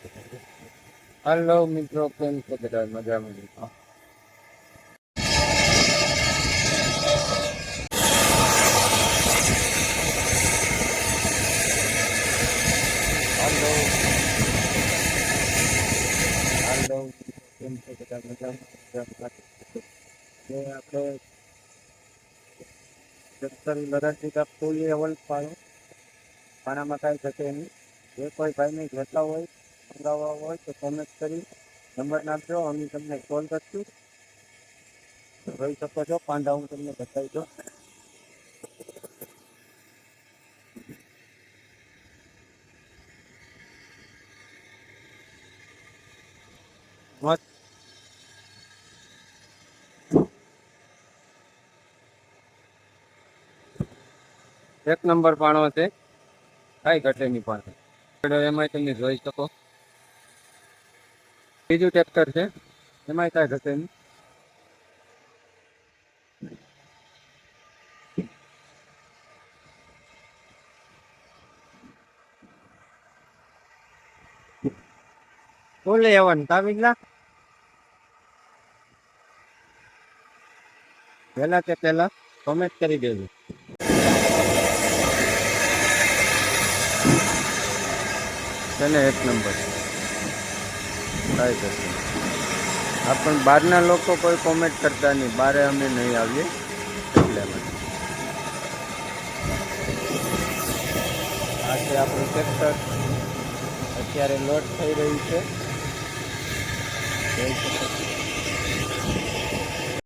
Hello મિત્રો, કેમ છો બધા? મજામાં? હલો હલો, કેમ છો બધા? મજામાં? આપણે લડાતી ફૂલી અવલ પાણામાં કાંઈ ઘટે નહીં. જે કોઈ ભાઈને જોતા હોય, મંગાવવા હોય તો કોમેન્ટ કરી નંબર નાખજો, અમે તમને કોલ કરશું. જોઈ શકો છો, પાંડા હું તમને બતાવી દઉં. મસ્ત એક નંબર પાણો છે, કાંઈ ઘટે નહીં પાણો. એમાંય તમે જોઈ શકો. બીજું ટ્રેક્ટર છે, એમાંય કાંઈ ઘટે નહીં. બોલે આવવાનું કાવીલા પહેલા તે પહેલા કોમેન્ટ કરી દેજો. તેને એક નંબર કાંઈ કરશે. આ પણ બહારના લોકો કોઈ કોમેન્ટ કરતા નહીં, બહારે અમે નહીં આવીએ એટલે માટે. આ છે આપણું ટ્રેક્ટર, અત્યારે લોડ થઈ રહ્યું છે. જોઈ શકો છો.